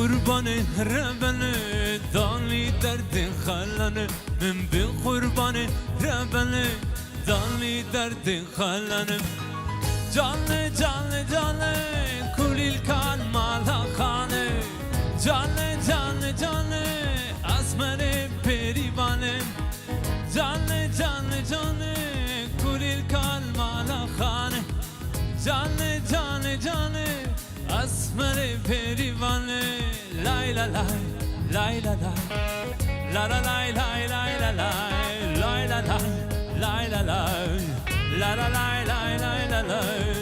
قربان ربنا دالی درد خلانه من به قربان ربنا دالی درد خلانه جانه جانه جانه کلیل کان مالا خانه جانه جانه جانه اسمر پریوانه جانه جانه جانه کلیل کان مالا خانه جانه جانه جانه اسمر پریوانه لای لا لای لای لا لای لا لا لای لای لای لا لای لای لا لای لای لا لای لا لا لای لای لای لا لای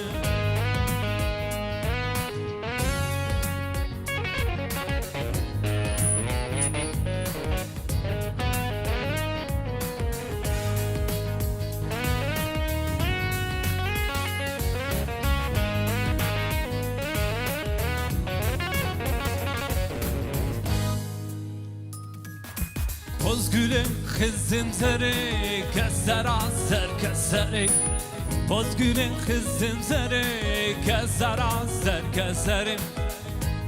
Pozgülüm kızım zere keser azer keserik Pozgülüm kızım zere keser azer keserim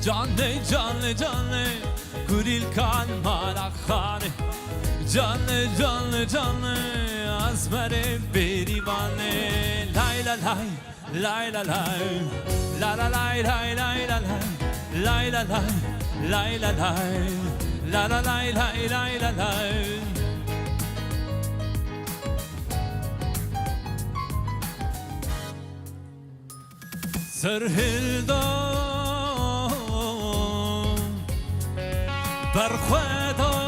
Canlı canlı canlı gülil kan malakhane Canlı canlı canlı azmere berivane Lay la lay lay la lay La la lay lay lay la lay Lay la lay lay la lay La la lay lay lay la lay سرهلدان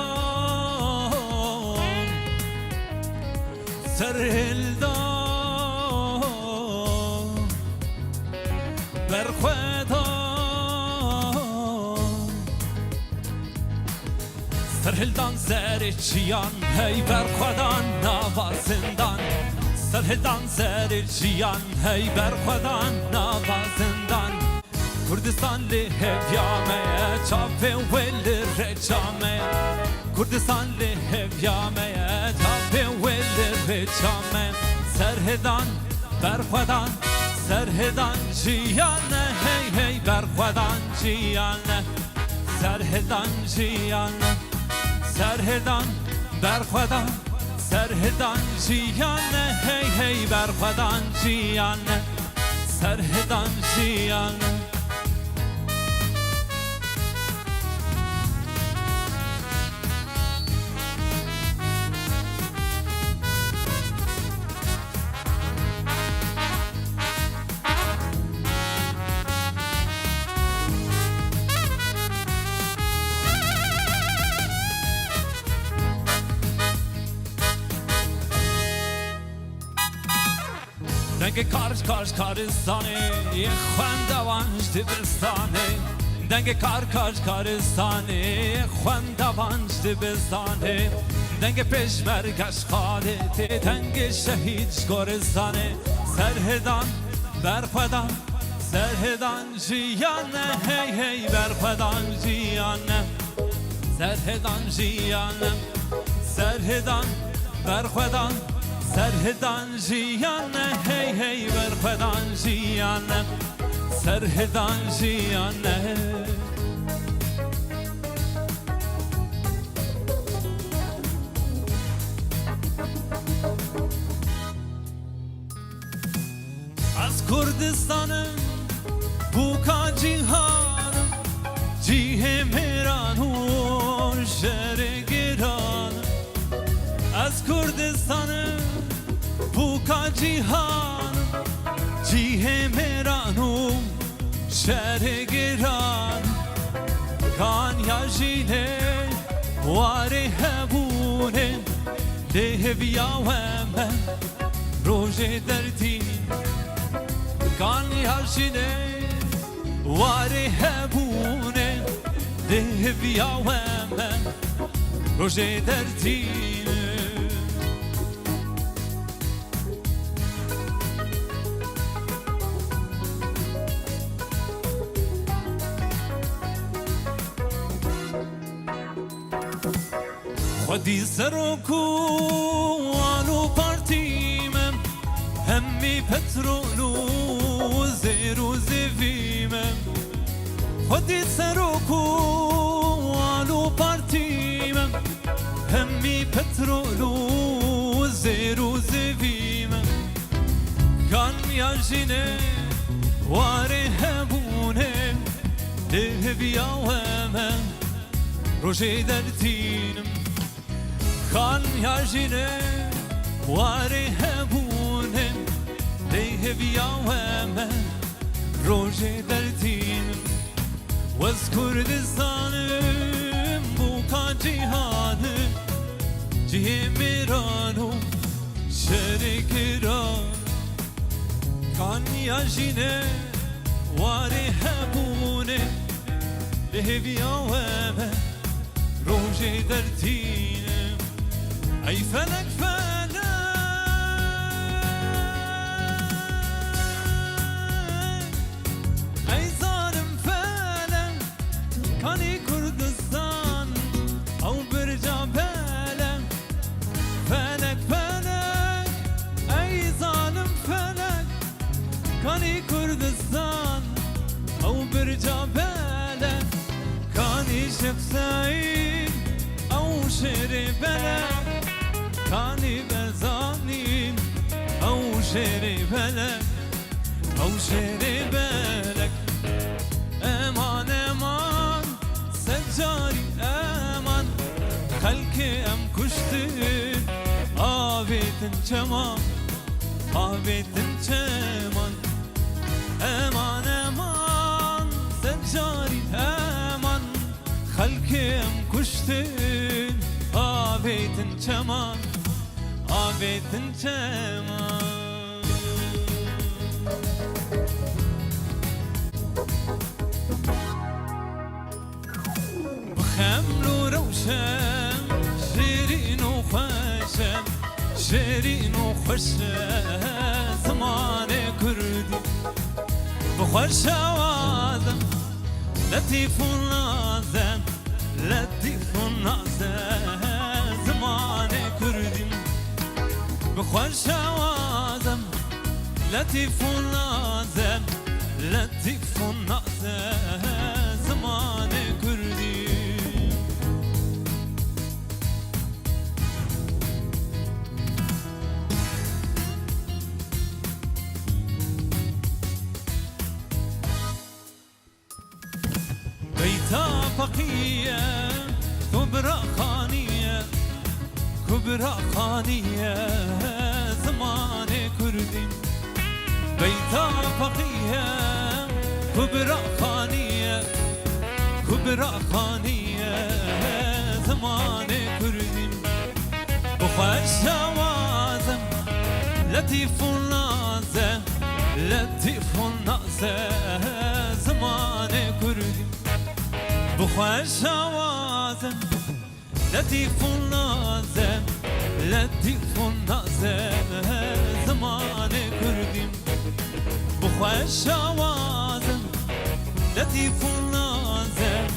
برخوادان سرهلدان برخوادان سرهلدان زرچیان هی برخوادان نوازندان سرهلدان زرچیان هی برخوادان نوازندان کردستان لهویامه چاپه ول رجامه کردستان لهویامه چاپه ول رجامه سرهلدان برخوادان سرهلدان جیانه هی هی برخوادان جیانه سرهلدان جیانه سرهدان برخوادان سرهدان جیانه هی هی برخوادان جیانه سرهدان جیانه دنگ کارش کارش کارستانه یه خواندوانش دبستانه دنگ کارش کارستانه یه خواندوانش دبستانه دنگ پشمرگش خالته دنگ شهید گورستانه سرهدان برخوادان سرهدان جیانه هی هی برخوادان جیانه سرهدان جیانه سرهدان برخوادان سرهدان جیانه هی هی برخوادان جیانه سرهدان جیانه از کردستانم بوکا جیهانم جیه میران و شهر گران از کردستانم بوکا جیهان جیه میرانم شهر گران کان یاجینه واره هبونه لهویا و من روژ دردی کان یاجینه واره هبونه لهویا و من روژ دردی خودی سرکو آلو پارتیمم همی پترولو زیرو زیویمم خودی سروکو آلو پارتیمم همی پترولو زیرو زویمم کان یاجینه واره هبونه ده بیاومه روژه درتینم کان یاجینه واره هبونه ده بیاومه روژه درتینم وز کردستانم بوکا جیهانم جیه میرانو شرکران کان یاجینه واره هبونه له بیاومه روژه درتینم ای فلک فلک ای ظالم فلک کانی کردستان او برجا بلک فلک فلک ای ظالم فلک کانی کردستان او برجا بلک کانی شخصایی او شیر بلک کانی برزانین او شیر بلک او شیر بلک امان امان سجاری امان خلک ام کشتر آبیتن چمان آبیتن چمان امان امان سجاری امان خلک ام کشتر آبیتن چمان آبیتن چمان بخمل و روشن شیرین و خوشم شیرین و خوشم زمان کردی بخوش آوازم لطیف و نازم لطیف و نازم زمان کردیم بخوش آوازم لطیف و نازم لطیف و نازم زمان کردیم بیتا فقیه کبرا خانیه کبرا خانیه زمان کردیم بیتا فقیه کبرا خانیه کبرا خانیه زمان کردیم بخوش آوازم لطیف و نازم لطیف و نازم زمان کردیم بخوش آوازم لطیف و نازم لطیف و نازم زمان کردیم بخوش آوازم لطیف و نازم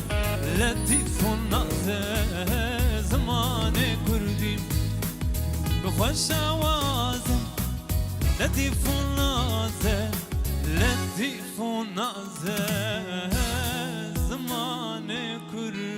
لطیف و نازم زمان کردیم بخوش آوازم لطیف و نازم لطیف و نازم زمان کردیم